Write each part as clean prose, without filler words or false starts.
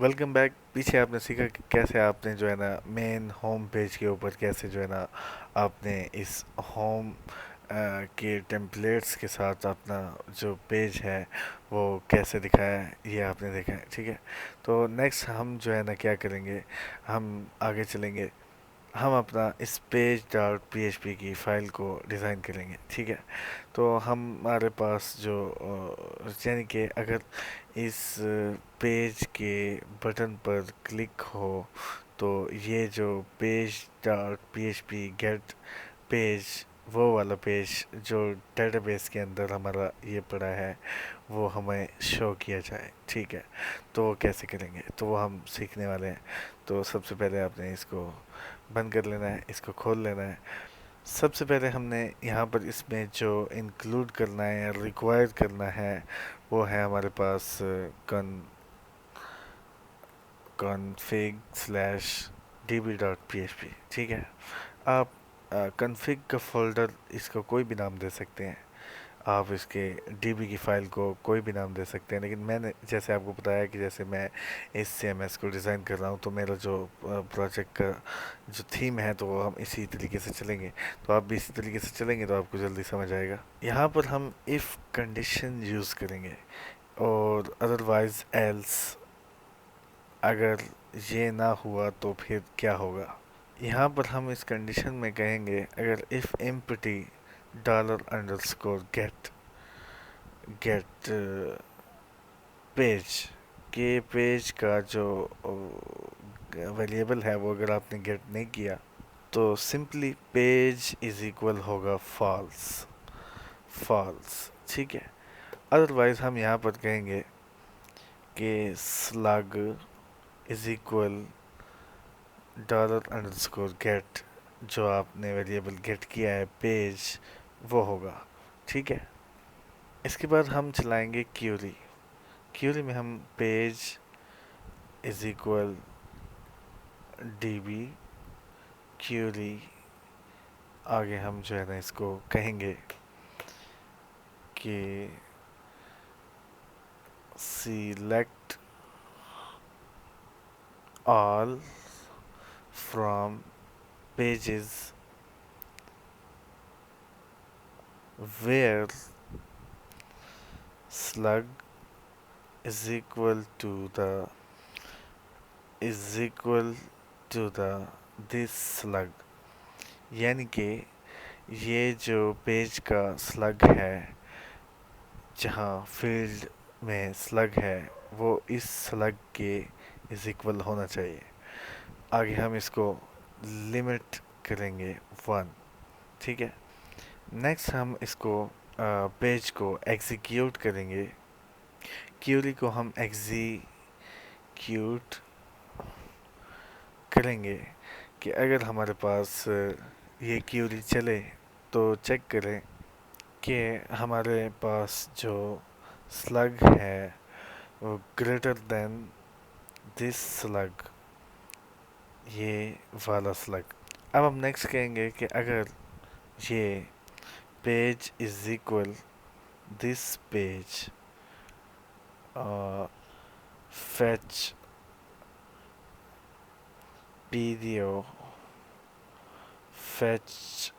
Welcome back. پیچھے آپ نے سیکھا کہ کیسے آپ نے جو ہے نا مین ہوم پیج کے اوپر کیسے جو ہے نا آپ نے اس ہوم کے ٹیمپلیٹس کے ساتھ اپنا جو پیج ہے وہ کیسے دکھایا ہے، یہ آپ نے دیکھا ہے. ٹھیک ہے، تو نیکسٹ ہم جو ہے نا کیا کریں گے، ہم آگے چلیں گے. ہم اپنا اس page dot P H P کی فائل کو ڈیزائن کریں گے. ٹھیک ہے، تو ہمارے پاس جو یعنی کہ اگر اس پیج کے بٹن پر کلک ہو تو یہ جو page dot P H P get page, وہ والا پیج جو ڈیٹا بیس کے اندر ہمارا یہ پڑا ہے وہ ہمیں شو کیا جائے. ٹھیک ہے، تو وہ کیسے کریں گے تو وہ ہم سیکھنے والے ہیں. تو سب سے پہلے آپ نے اس کو بند کر لینا ہے، اس کو کھول لینا ہے. سب سے پہلے ہم نے یہاں پر اس میں جو انکلوڈ کرنا ہے یا ریکوائر کرنا ہے وہ ہے ہمارے پاس config slash D B dot P H P. ٹھیک ہے، آپ کنفگ کا فولڈر اس کو کوئی بھی نام دے سکتے ہیں، آپ اس کے ڈی بی کی فائل کو کوئی بھی نام دے سکتے ہیں. لیکن میں نے جیسے آپ کو بتایا کہ جیسے میں اس سی ایم ایس کو ڈیزائن کر رہا ہوں تو میرا جو پروجیکٹ کا جو تھیم ہے تو وہ ہم اسی طریقے سے چلیں گے. تو آپ بھی اسی طریقے سے چلیں گے تو آپ کو جلدی سمجھ آئے گا. یہاں پر ہم ایف کنڈیشن یوز کریں گے اور ادروائز ایلس. اگر یہ نہ ہوا تو پھر کیا ہوگا. یہاں پر ہم اس کنڈیشن میں کہیں گے اگر F امپٹی dollar underscore get page کے پیج کا جو ویریبل ہے وہ اگر آپ نے گیٹ نہیں کیا تو سمپلی پیج از ایکول ہوگا فالس. ٹھیک ہے، ادروائز ہم یہاں پر کہیں گے کہ slug is equal dollar underscore get, جو آپ نے ویریبل گیٹ کیا ہے پیج وہ ہوگا. ٹھیک ہے، اس کے بعد ہم چلائیں گے کیوری میں ہم page is equal D B query. آگے ہم جو ہے نا اس کو کہیں گے کہ select all from pages where slug is equal to the this slug. یعنی کہ یہ جو پیج کا سلگ ہے، جہاں فیلڈ میں سلگ ہے وہ اس سلگ کے از ایکول ہونا چاہیے. آگے ہم اس کو لمٹ کریں گے 1. ٹھیک ہے، نیکسٹ ہم اس کو پیج کو ایگزیکیوٹ کریں گے. کیوری کو ہم ایگزیکیوٹ کریں گے کہ اگر ہمارے پاس یہ کیوری چلے تو چیک کریں کہ ہمارے پاس جو سلگ ہے وہ گریٹر دین دس سلگ، یہ والا سلگ. اب ہم نیکسٹ کہیں گے کہ اگر یہ page is equal this page fetch PDO fetch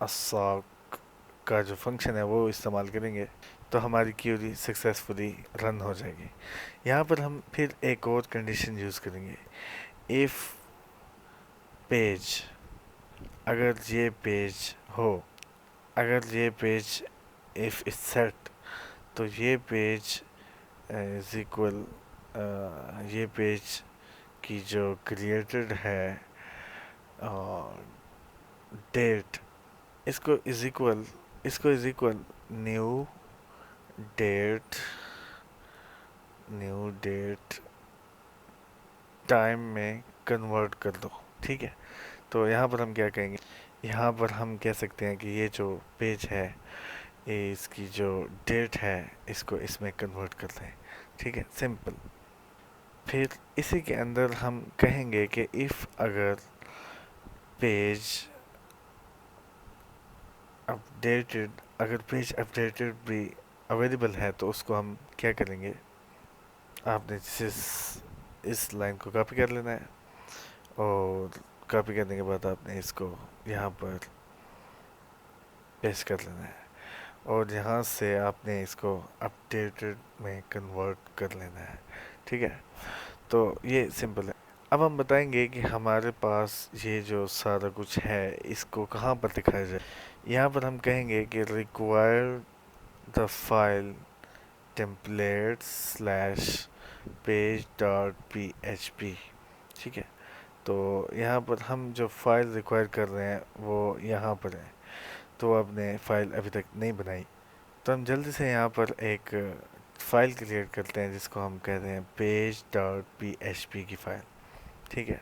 assoc کا جو فنکشن ہے وہ استعمال کریں گے تو ہماری کیوری سکسیزفلی رن ہو جائے گی. یہاں پر ہم پھر ایک اور کنڈیشن یوز کریں گے. ایف پیج، اگر یہ پیج ہو، اگر یہ پیج ایف از سیٹ تو یہ پیج از ایکول یہ پیج کی جو کریٹڈ ہے ڈیٹ، اس کو is equal new date time میں کنورٹ کر دو. ٹھیک ہے، تو یہاں پر ہم کیا کہیں گے، یہاں پر ہم کہہ سکتے ہیں کہ یہ جو پیج ہے اس کی جو ڈیٹ ہے اس کو اس میں کنورٹ کر دیں. ٹھیک ہے، سمپل. پھر اسی کے اندر ہم کہیں گے کہ if اگر پیج اپڈیٹڈ بھی اویلیبل ہے تو اس کو ہم کیا کریں گے، آپ نے اس لائن کو کاپی کر لینا ہے، اور کاپی کرنے کے بعد آپ نے اس کو یہاں پر پیسٹ کر لینا ہے، اور یہاں سے آپ نے اس کو اپڈیٹڈ میں کنورٹ کر لینا ہے، ٹھیک ہے؟ تو یہ سمپل ہے۔ اب ہم بتائیں گے کہ ہمارے پاس یہ جو سارا کچھ ہے اس کو کہاں پر دکھایا جائے۔ یہاں پر ہم کہیں گے کہ require the file template slash page dot P H P, ٹھیک ہے؟ تو یہاں پر ہم جو فائل ریکوائر کر رہے ہیں وہ یہاں پر ہے، تو آپ نے فائل ابھی تک نہیں بنائی، تو ہم جلدی سے یہاں پر ایک فائل کریٹ کرتے ہیں جس کو ہم کہتے ہیں page dot P H P کی فائل، ٹھیک ہے؟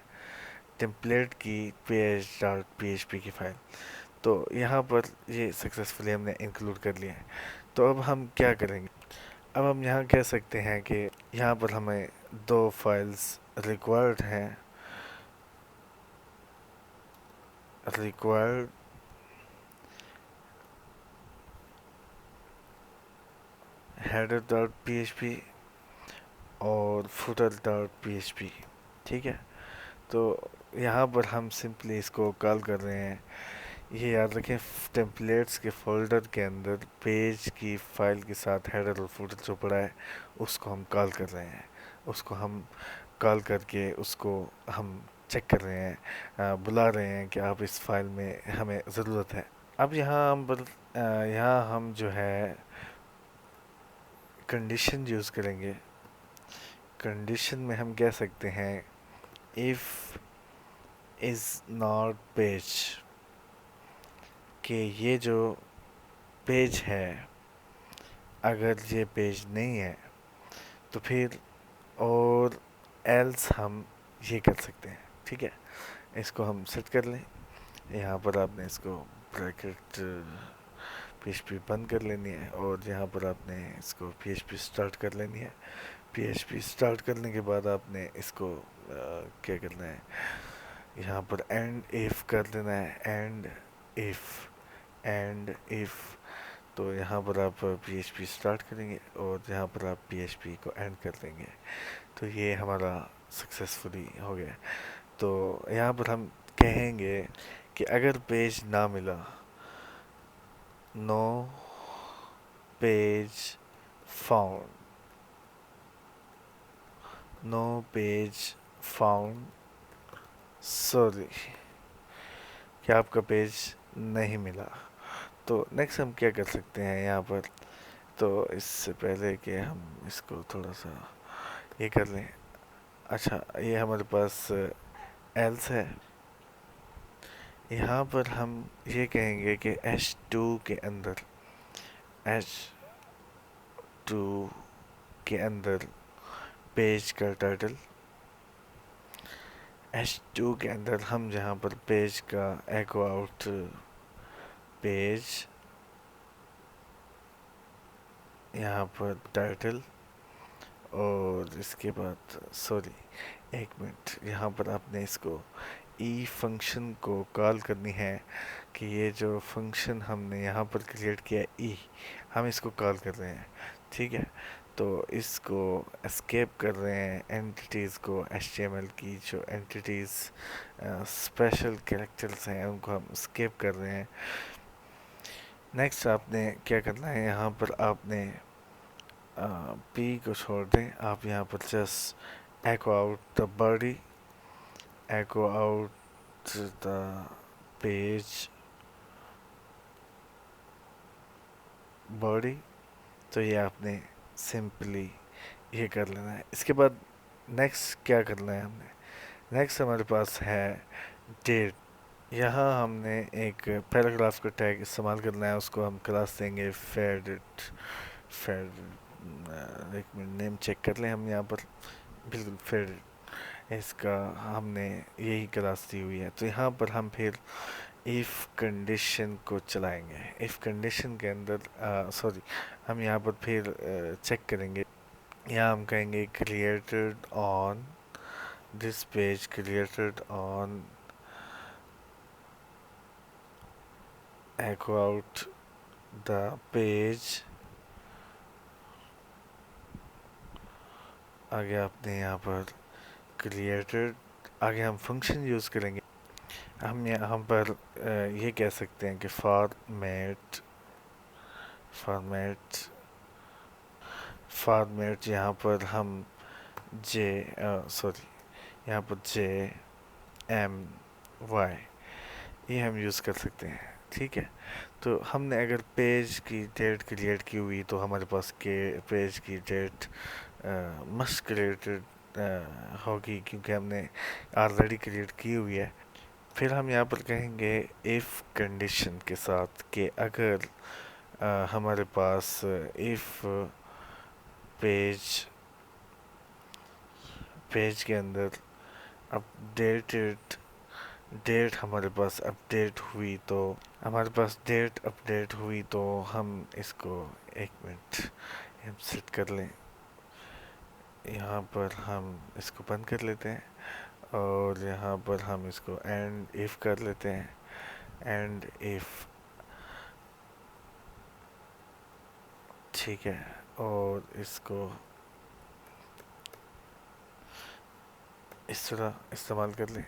ٹیمپلیٹ کی page dot P H P کی فائل، تو یہاں پر یہ سکسیزفلی ہم نے انکلوڈ کر لیا ہے۔ تو اب ہم کیا کریں گے؟ اب ہم یہاں کہہ سکتے ہیں کہ یہاں پر ہمیں دو فائلز ریکوائرڈ ہیں، required header dot P H P اور footer dot P H P, ٹھیک ہے؟ تو یہاں پر ہم سمپلی اس کو کال کر رہے ہیں، یہ یاد رکھیں ٹیمپلیٹس کے فولڈر کے اندر پیج کی فائل کے ساتھ ہیڈر اور فوٹر جو پڑا ہے اس کو ہم کال کر رہے ہیں، اس کو ہم کال کر کے اس کو ہم چیک کر رہے ہیں، بلا رہے ہیں کہ آپ اس فائل میں ہمیں ضرورت ہے۔ اب یہاں ہم جو ہے کنڈیشن یوز کریں گے۔ کنڈیشن میں ہم کہہ سکتے ہیں if is not پیج، کہ یہ جو پیج ہے اگر یہ پیج نہیں ہے تو پھر، اور ایلس ہم یہ کر سکتے ہیں، ٹھیک ہے؟ اس کو ہم سیٹ کر لیں، یہاں پر آپ نے اس کو بریکٹ پی ایچ پی بند کر لینی ہے، اور یہاں پر آپ نے اس کو پی ایچ پی اسٹارٹ کر لینی ہے۔ پی ایچ پی اسٹارٹ کرنے کے بعد آپ نے اس کو کیا کرنا ہے، یہاں پر اینڈ ایف کر دینا ہے، اینڈ ایف، تو یہاں پر آپ پی ایچ پی اسٹارٹ کریں گے اور یہاں پر آپ پی ایچ پی کو اینڈ کر دیں گے، تو یہ ہمارا سکسیزفلی ہو گیا۔ تو یہاں پر ہم کہیں گے کہ اگر پیج نہ ملا، نو پیج فاؤنڈ، نو پیج فاؤنڈ، سوری کہ آپ کا پیج نہیں ملا۔ تو نیکسٹ ہم کیا کر سکتے ہیں یہاں پر، تو اس سے پہلے کہ ہم اس کو تھوڑا سا یہ کر لیں، اچھا یہ ہمارے پاس ایلس ہے، یہاں پر ہم یہ کہیں گے کہ ایچ ٹو کے اندر، ایچ ٹو کے اندر پیج کا ٹائٹل، ایچ ٹو کے اندر ہم جہاں پر پیج کا ایکو آؤٹ پیج، یہاں پر ٹائٹل، اور اس کے بعد سوری ایک منٹ، یہاں پر آپ نے اس کو ای فنکشن کو کال کرنی ہے، کہ یہ جو فنکشن ہم نے یہاں پر کریٹ کیا ای، ہم اس کو کال کر رہے ہیں، ٹھیک ہے؟ تو اس کو اسکیپ کر رہے ہیں اینٹیٹیز کو، ایچ ٹی ایم ایل کی جو اینٹیٹیز اسپیشل کریکٹرز ہیں ان کو ہم اسکیپ کر رہے ہیں۔ نیکسٹ آپ نے کیا کرنا ہے، یہاں پر آپ نے پی کو چھوڑ دیں، آپ یہاں پر just echo out the body, echo out the page body, تو یہ آپ نے سمپلی یہ کر لینا ہے۔ اس کے بعد نیکسٹ کیا کرنا ہے ہم نے، نیکسٹ ہمارے پاس ہے ڈیٹ، یہاں ہم نے ایک پیراگراف کا ٹیگ استعمال کرنا ہے، اس کو ہم کلاس دیں گے فیڈ ایک منٹ نیم چیک کر لیں، ہم یہاں پر بالکل فیڈ، اس کا ہم نے یہی کلاس دی ہوئی ہے، تو یہاں پر ہم پھر ایف کنڈیشن کو چلائیں گے، ایف کنڈیشن کے اندر سوری ہم یہاں پر پھر چیک کریں گے، یہاں ہم کہیں گے created on this page, created on echo out the page آگے آپ نے یہاں پر کریٹڈ، آگے ہم فنکشن یوز کریں گے. ہم یہاں پر یہ کہہ سکتے ہیں کہ فارمیٹ یہاں پر ہم جے سوری یہاں پر JMY یہ ہم یوز کر سکتے ہیں. ٹھیک ہے، تو ہم نے اگر پیج کی ڈیٹ کریٹ کی ہوئی تو ہمارے پاس کے پیج کی ڈیٹ مسٹ کریٹڈ ہوگی کیونکہ ہم نے آلریڈی کریٹ کی ہوئی ہے. پھر ہم یہاں پر کہیں گے ایف کنڈیشن کے ساتھ کہ اگر ہمارے پاس ایف پیج کے اندر اپڈیٹڈ ڈیٹ ہمارے پاس اپڈیٹ ہوئی تو ہم اس کو ایک منٹ ہم سیٹ کر لیں. یہاں پر ہم اس کو بند کر لیتے ہیں اور یہاں پر ہم اس کو اینڈ ایف کر لیتے ہیں. اینڈ ایف ٹھیک ہے، اور اس کو اس طرح استعمال کر لیں.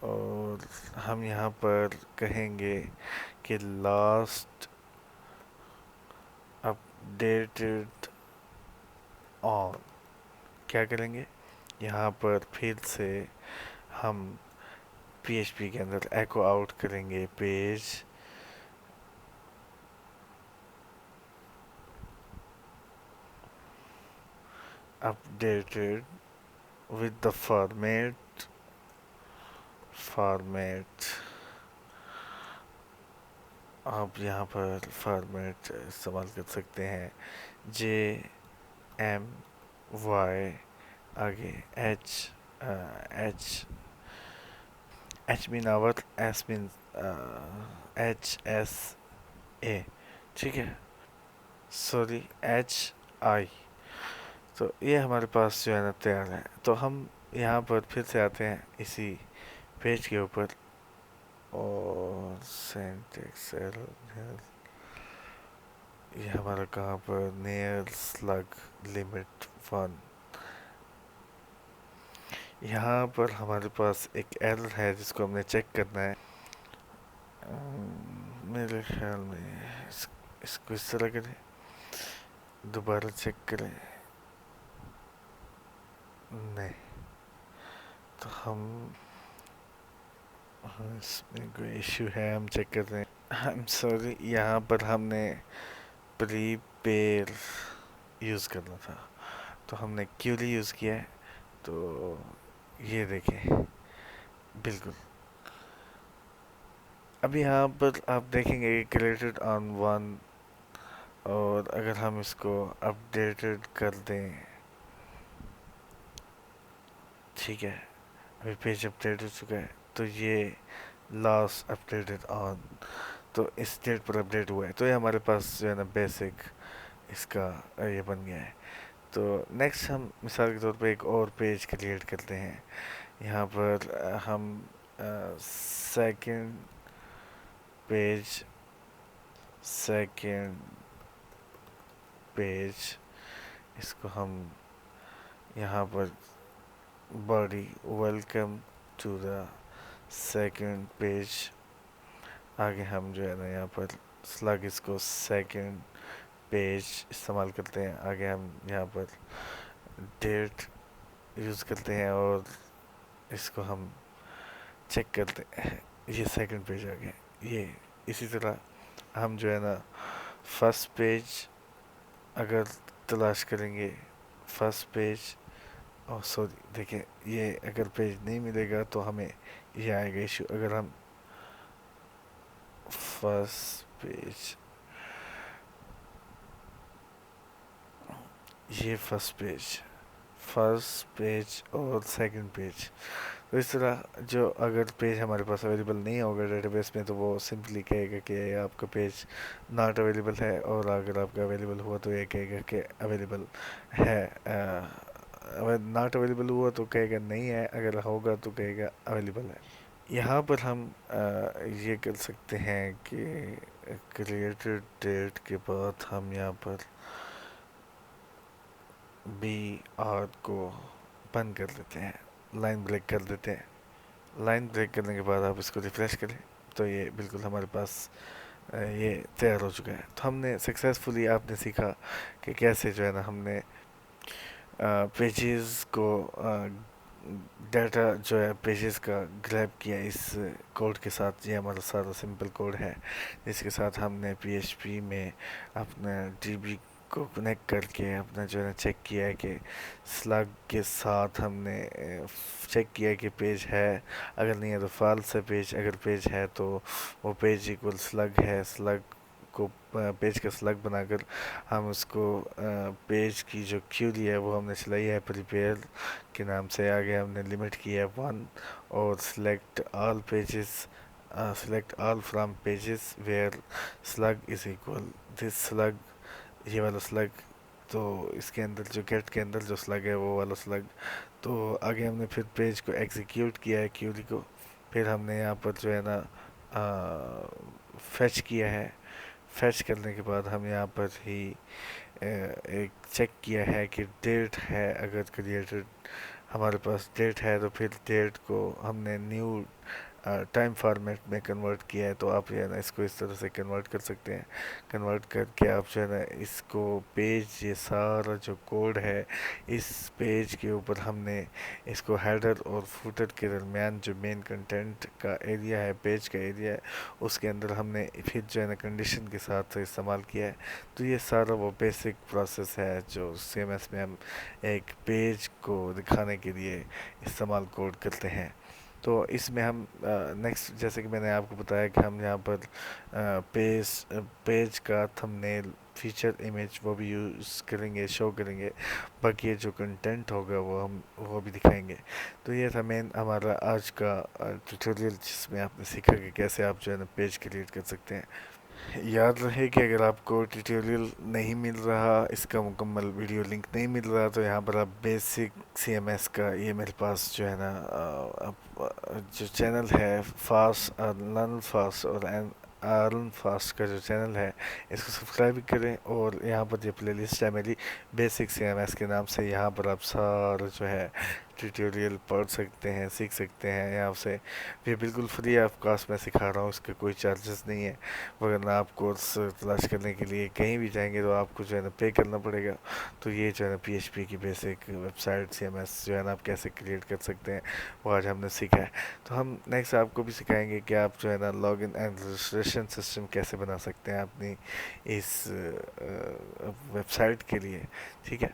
اور ہم یہاں پر کہیں گے کہ لاسٹ اپڈیٹڈ آن کیا کریں گے، یہاں پر پھر سے ہم PHP کے اندر ایکو آؤٹ کریں گے page updated with the format آپ یہاں پر فارمیٹ استعمال کر سکتے ہیں JMY آگے H مین آور S مین HSA ٹھیک ہے، سوری HI. تو یہ ہمارے پاس جو ہے نا تیار ہے. تو ہم یہاں پر پھر سے آتے ہیں اسی پیج کے اوپر اور سینٹیکس یہ ہمارا کہاں پر نیئر سلگ لمٹ 1 یہاں پر ہمارے پاس ایک ایرر ہے جس کو ہم نے چیک کرنا ہے. میرے خیال میں اس کو اس طرح کریں، دوبارہ چیک کریں. نہیں تو ہم اس میں کوئی ایشو ہے، ہم چیک کر رہے ہیں. سوری یہاں پر ہم نے پریپیئر یوز کرنا تھا تو ہم نے کیولی یوز کیا ہے. تو یہ دیکھیں بالکل اب یہاں پر آپ دیکھیں گے کریٹڈ آن 1 اور اگر ہم اس کو اپڈیٹڈ کر دیں ٹھیک ہے، ابھی پیج اپڈیٹ ہو چکا ہے تو یہ لاسٹ اپڈیٹڈ آن تو اس ڈیٹ پر اپڈیٹ ہوا ہے. تو یہ ہمارے پاس جو ہے نا بیسک اس کا یہ بن گیا ہے. تو نیکسٹ ہم مثال کے طور پہ ایک اور پیج کریٹ کرتے ہیں. یہاں پر ہم سیکنڈ پیج اس کو ہم یہاں پر body welcome to the second page آگے ہم جو ہے نا یہاں پر سلگ اس کو سیکنڈ پیج استعمال کرتے ہیں. آگے ہم یہاں پر ڈیٹ یوز کرتے ہیں اور اس کو ہم چیک کرتے ہیں، یہ سیکنڈ پیج آ گیا. یہ اسی طرح ہم جو ہے نا فرسٹ پیج اگر تلاش کریں گے فرسٹ پیج سوری دیکھیں یہ اگر پیج نہیں ملے گا تو ہمیں یہ آئے گا ایشو. اگر ہم فرسٹ پیج اور سیکنڈ پیج تو اس طرح جو اگر پیج ہمارے پاس اویلیبل نہیں ہوگا ڈیٹا بیس میں تو وہ سمپلی کہے گا کہ آپ کا پیج ناٹ اویلیبل ہے، اور اگر آپ کا اویلیبل ہوا تو یہ کہے گا کہ اویلیبل ہے. اگر ناٹ اویلیبل ہوا تو کہے گا نہیں ہے، اگر ہوگا تو کہے گا اویلیبل ہے. یہاں پر ہم یہ کر سکتے ہیں کہ کریٹڈ ڈیٹ کے بعد ہم یہاں پر بی آر کو بند کر دیتے ہیں، لائن بریک کر دیتے ہیں۔ لائن بریک کرنے کے بعد آپ اس کو ریفریش کریں تو یہ بالکل ہمارے پاس یہ تیار ہو چکا ہے۔ تو ہم نے سکسیزفلی، آپ نے سیکھا کہ کیسے جو ہے نا ہم نے پیجز کو ڈیٹا جو ہے پیجز کا گریب کیا اس کوڈ کے ساتھ۔ یہ ہمارا سارا سمپل کوڈ ہے جس کے ساتھ ہم نے پی ایچ پی میں اپنا ڈی بی کو کنیکٹ کر کے اپنا جو ہے نا چیک کیا ہے کہ سلگ کے ساتھ ہم نے چیک کیا کہ پیج ہے، اگر نہیں ہے تو فالس ہے پیج، اگر پیج ہے تو وہ پیج ایکول سلگ ہے۔ سلگ کو پیج کا سلگ بنا کر ہم اس کو پیج کی جو کیوری ہے وہ ہم نے چلائی ہے پریپیئر کے نام سے۔ آگے ہم نے لمٹ کی ہے 1 اور select all pages, select all from pages where slug is equal this slug, یہ والا سلگ۔ تو اس کے اندر جو گیٹ کے اندر جو سلگ ہے وہ والا سلگ۔ تو آگے ہم نے پھر پیج کو ایگزیکیوٹ کیا ہے کیوری کو، پھر ہم نے یہاں پر جو ہے نا فیچ کیا ہے۔ فیچ کرنے کے بعد ہم یہاں پر ہی ایک چیک کیا ہے کہ ڈیٹ ہے، اگر کریٹڈ ہمارے پاس ڈیٹ ہے تو پھر ڈیٹ کو ہم نے نیو ٹائم فارمیٹ میں کنورٹ کیا ہے۔ تو آپ جو ہے نا اس کو اس طرح سے کنورٹ کر سکتے ہیں، کنورٹ کر کے آپ جو ہے نا اس کو پیج، یہ سارا جو کوڈ ہے اس پیج کے اوپر ہم نے اس کو ہیڈر اور فوٹر کے درمیان جو مین کنٹینٹ کا ایریا ہے، پیج کا ایریا ہے، اس کے اندر ہم نے پھر جو ہے نا کنڈیشن کے ساتھ استعمال کیا ہے۔ تو یہ سارا وہ بیسک پروسیس ہے جو سی ایم ایس میں ہم ایک پیج کو دکھانے کے لیے استعمال کوڈ کرتے ہیں۔ تو اس میں ہم نیکسٹ، جیسے کہ میں نے آپ کو بتایا کہ ہم یہاں پر پیج کا تھم نیل فیچر امیج وہ بھی یوز کریں گے، شو کریں گے، باقی جو کنٹینٹ ہوگا وہ بھی دکھائیں گے۔ تو یہ تھا مین ہمارا آج کا ٹیوٹوریل، جس میں آپ نے سیکھا کہ کیسے آپ جو ہے نا پیج کریٹ کر سکتے ہیں۔ یاد رہے کہ اگر آپ کو ٹیوٹوریل نہیں مل رہا، اس کا مکمل ویڈیو لنک نہیں مل رہا، تو یہاں پر آپ بیسک سی ایم ایس کا یہ میرے پاس جو ہے نا جو چینل ہے فاسٹ لرن فاسٹ اور ارن فاسٹ کا جو چینل ہے، اس کو سبسکرائب کریں۔ اور یہاں پر جو پلے لسٹ ہے میری بیسک سی ایم ایس کے نام سے، یہاں پر آپ سارا جو ہے ٹیوٹوریل پڑھ سکتے ہیں، سیکھ سکتے ہیں یہاں سے۔ یہ بالکل فری آف کاسٹ میں سکھا رہا ہوں، اس کے کوئی چارجز نہیں ہے، ورنہ آپ کورس تلاش کرنے کے لیے کہیں بھی جائیں گے تو آپ کو جو ہے نا پے کرنا پڑے گا۔ تو یہ جو ہے نا پی ایچ پی کی basic website C M S جو ہے نا آپ کیسے کریٹ کر سکتے ہیں وہ آج ہم نے سیکھا ہے۔ تو ہم نیکسٹ آپ کو بھی سکھائیں گے کہ آپ جو ہے نا log in and registration system کیسے بنا سکتے ہیں اپنی اس ویب سائٹ کے لیے، ٹھیک ہے۔